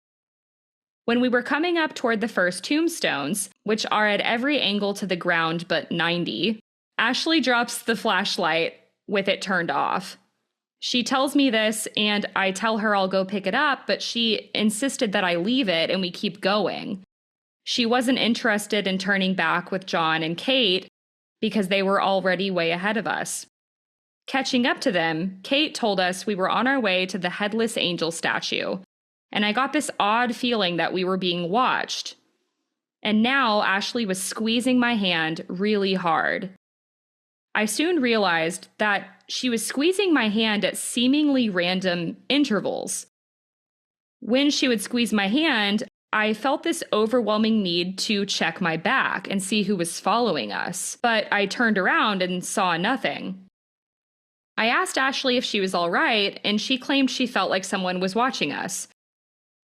When we were coming up toward the first tombstones, which are at every angle to the ground but 90, Ashley drops the flashlight with it turned off. She tells me this, and I tell her I'll go pick it up, but she insisted that I leave it and we keep going. She wasn't interested in turning back with John and Kate because they were already way ahead of us. Catching up to them, Kate told us we were on our way to the headless angel statue, and I got this odd feeling that we were being watched. And now Ashley was squeezing my hand really hard. I soon realized that she was squeezing my hand at seemingly random intervals. When she would squeeze my hand, I felt this overwhelming need to check my back and see who was following us, but I turned around and saw nothing. I asked Ashley if she was all right, and she claimed she felt like someone was watching us.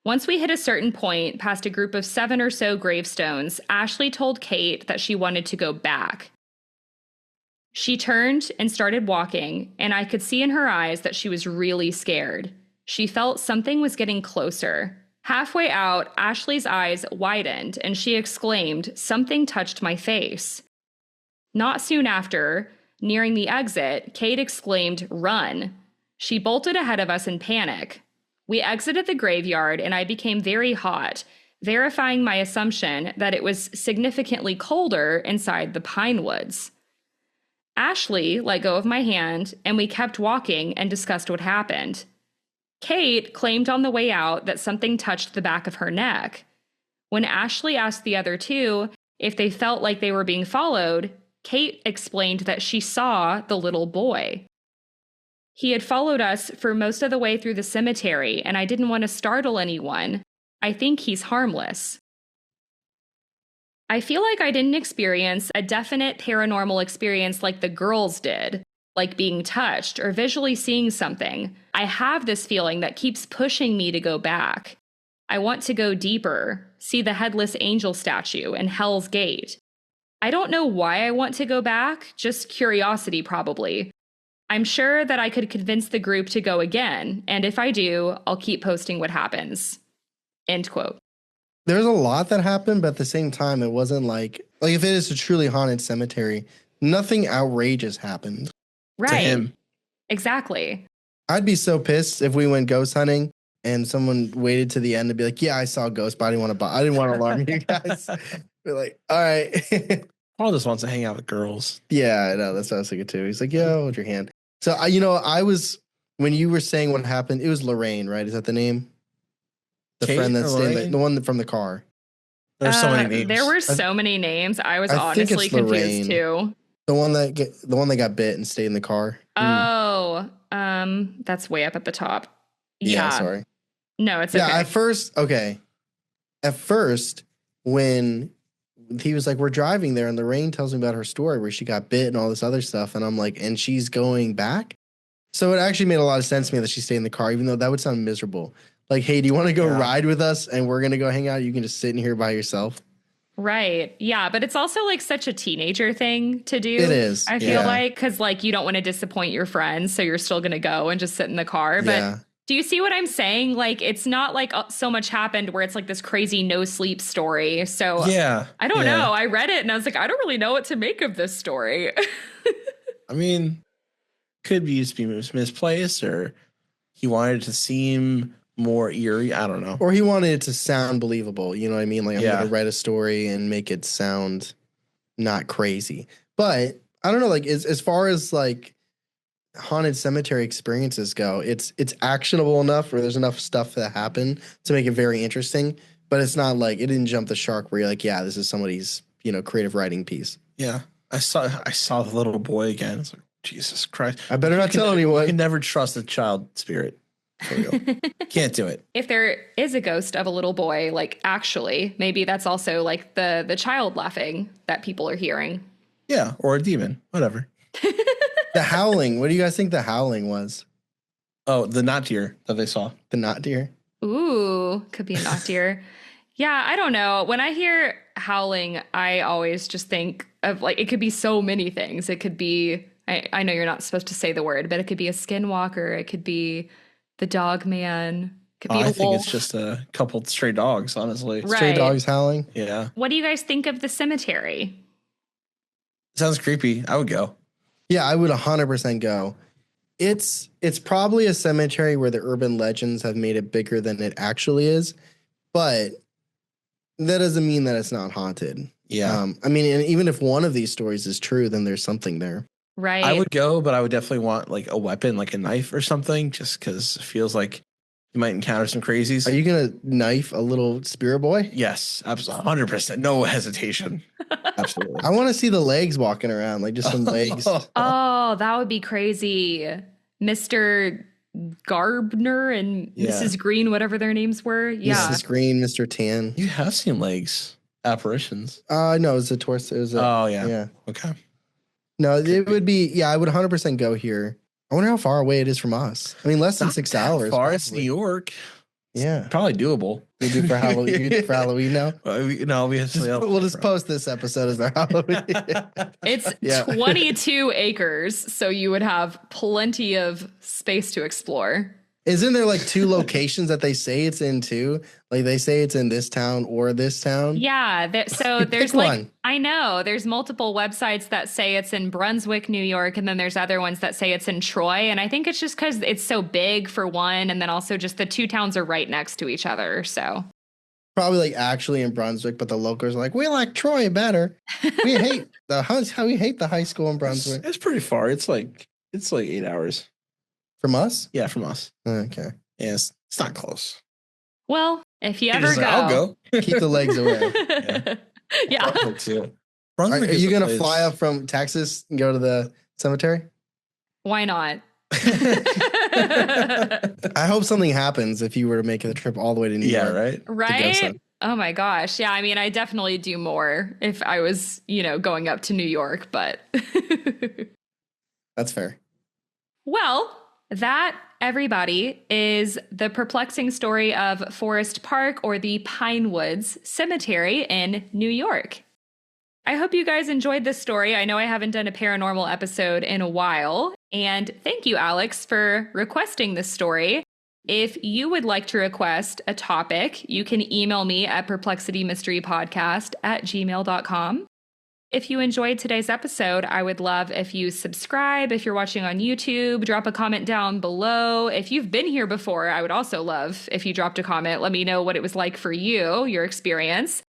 Once we hit a certain point, past a group of 7 or so gravestones, Ashley told Kate that she wanted to go back. She turned and started walking, and I could see in her eyes that she was really scared. She felt something was getting closer. Halfway out, Ashley's eyes widened, and she exclaimed, "Something touched my face." Not soon after, nearing the exit, Kate exclaimed, "Run." She bolted ahead of us in panic. We exited the graveyard, and I became very hot, verifying my assumption that it was significantly colder inside the Pinewoods. Ashley let go of my hand, and we kept walking and discussed what happened. Kate claimed on the way out that something touched the back of her neck. When Ashley asked the other two if they felt like they were being followed, Kate explained that she saw the little boy. He had followed us for most of the way through the cemetery, and I didn't want to startle anyone. I think he's harmless. I feel like I didn't experience a definite paranormal experience like the girls did, like being touched or visually seeing something. I have this feeling that keeps pushing me to go back. I want to go deeper, see the headless angel statue and Hell's Gate. I don't know why I want to go back, just curiosity probably. I'm sure that I could convince the group to go again, and if I do, I'll keep posting what happens. End quote. There's a lot that happened, but at the same time, it wasn't like if it is a truly haunted cemetery, nothing outrageous happened. Right. To him. Exactly. I'd be so pissed if we went ghost hunting and someone waited to the end to be like, "Yeah, I saw a ghost, but I didn't want to alarm you guys." Be like, "All right." Paul just wants to hang out with girls. Yeah, I know. That's what I was thinking too. He's like, "Yeah, hold your hand." So I was when you were saying what happened. It was Lorraine, right? Is that the name? The Kate friend that's Lorraine? the one from the car. There's so many names. There were so many names. I was I think honestly it's Lorraine. confused too. The one that got bit and stayed in the car. Oh, that's way up at the top. Yeah. Sorry. No, it's yeah. okay. At first, when he was like, "We're driving there," and Lorraine tells me about her story where she got bit and all this other stuff, and I'm like, "And she's going back?" So it actually made a lot of sense to me that she stayed in the car, even though that would sound miserable. Like, "Hey, do you want to go ride with us? And we're gonna go hang out. You can just sit in here by yourself." Right. Yeah. But it's also like such a teenager thing to do. It is. I feel like, because like you don't want to disappoint your friends. So you're still going to go and just sit in the car. But do you see what I'm saying? Like, it's not like so much happened where it's like this crazy no sleep story. So I don't know. I read it and I was like, I don't really know what to make of this story. I mean, could be used to be misplaced, or he wanted to seem more eerie. I don't know. Or he wanted it to sound believable. You know what I mean? Like, I'm going to write a story and make it sound not crazy. But I don't know, like, as far as like haunted cemetery experiences go, it's actionable enough, or there's enough stuff that happened to make it very interesting. but it's not like it didn't jump the shark where you're like, yeah, this is somebody's, creative writing piece. Yeah. I saw the little boy again. It's like, Jesus Christ. I better not tell anyone. You can never trust a child spirit. For real. Can't do it. If there is a ghost of a little boy, like actually, maybe that's also like the child laughing that people are hearing. Yeah, or a demon, whatever. The howling. What do you guys think the howling was? Oh, the not deer that they saw. The not deer? Ooh, could be a not deer. Yeah, I don't know. When I hear howling, I always just think of like, it could be so many things. It could be, I know you're not supposed to say the word, but it could be a skinwalker. It could be the dog man. Could be a I think wolf. it's just a couple stray dogs, honestly. Right. Stray dogs howling? Yeah. What do you guys think of the cemetery? Sounds creepy. I would go. Yeah, I would 100% go. It's probably a cemetery where the urban legends have made it bigger than it actually is, but that doesn't mean that it's not haunted. Yeah. I mean, and even if one of these stories is true, then there's something there. Right. I would go, but I would definitely want like a weapon, like a knife or something, just because it feels like you might encounter some crazies. Are you going to knife a little spirit boy? Yes, absolutely. 100%. No hesitation. Absolutely. I want to see the legs walking around, like just some legs. Oh, that would be crazy. Mr. Garbner and Yeah. Mrs. Green, whatever their names were. Yeah. Mrs. Green, Mr. Tan. You have seen legs apparitions. No, it's a torso. It was a, Oh, yeah. yeah. Okay. No, it would be, yeah, I would 100% go here. I wonder how far away it is from us. I mean, less than Not 6 that hours. far. It's New York. Yeah. Probably doable. We do for Halloween. You do for Halloween now? We have We'll just post this episode as our Halloween. It's Yeah. 22 acres, so you would have plenty of space to explore. Isn't there like 2 locations that they say it's in too? Like they say it's in this town or this town? Yeah, so there's Pick like, one. I know, there's multiple websites that say it's in Brunswick, New York, and then there's other ones that say it's in Troy. And I think it's just because it's so big for one, and then also just the 2 towns are right next to each other. So Probably like actually in Brunswick, but the locals are like, we like Troy better. We hate the high school in Brunswick. It's pretty far. It's like 8 hours. From us? Yeah, from us. Okay. Yeah, it's not close. well, if you It ever is- go. I'll go. Keep the legs away. Yeah. Brunswick, too. Are Brunswick is you a going to place- fly up from Texas and go to the cemetery? Why not? I hope something happens if you were to make the trip all the way to New Yeah, York. right? Right? so. Oh my gosh. Yeah, I mean, I definitely do more if I was, going up to New York, but That's fair. well, that, everybody, is the perplexing story of Forest Park or the Pinewoods Cemetery in New York. I hope you guys enjoyed this story. I know I haven't done a paranormal episode in a while. And thank you, Alex, for requesting this story. If you would like to request a topic, you can email me at perplexitymysterypodcast@gmail.com. If you enjoyed today's episode, I would love if you subscribe. If you're watching on YouTube, drop a comment down below. If you've been here before, I would also love if you dropped a comment. Let me know what it was like for you, your experience.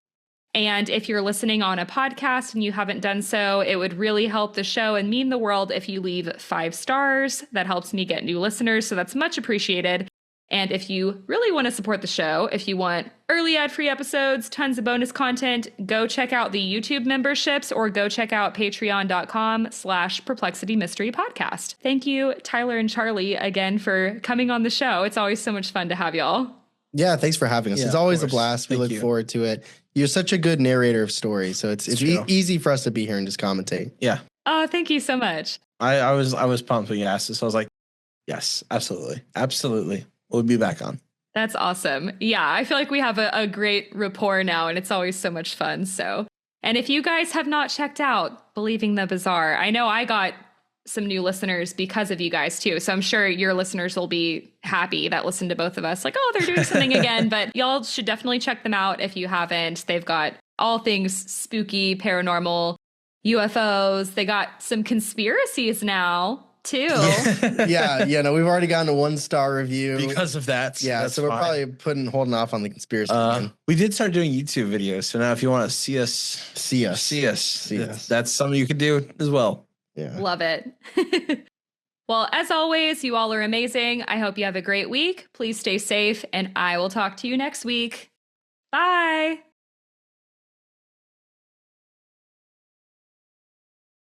And if you're listening on a podcast and you haven't done so, it would really help the show and mean the world if you leave 5 stars. That helps me get new listeners, so that's much appreciated. And if you really want to support the show, if you want early ad-free episodes, tons of bonus content, go check out the YouTube memberships or go check out patreon.com/Perplexity Mystery Podcast. Thank you, Tyler and Charlie, again for coming on the show. It's always so much fun to have y'all. Yeah, thanks for having us. Yeah, It's always of a course. blast. We Thank look you. forward to it. You're such a good narrator of stories, so it's true. easy for us to be here and just commentate. Yeah. Oh, thank you so much. I was pumped when you asked this. I was like, yes, absolutely. Absolutely. We'll be back on. That's awesome. Yeah, I feel like we have a great rapport now, and it's always so much fun. So, and if you guys have not checked out Believing the Bizarre, I know I got some new listeners because of you guys too. So I'm sure your listeners will be happy that listen to both of us. Like, oh, they're doing something again. But y'all should definitely check them out if you haven't. They've got all things spooky, paranormal, UFOs. They got some conspiracies now too. No, we've already gotten a 1-star review. Because of that. Yeah, that's so we're fine. probably holding off on the conspiracy. again. We did start doing YouTube videos. So now if you want to see us, See us. that's something you can do as well. Yeah. Love it. Well, as always, you all are amazing. I hope you have a great week. Please stay safe, and I will talk to you next week. Bye.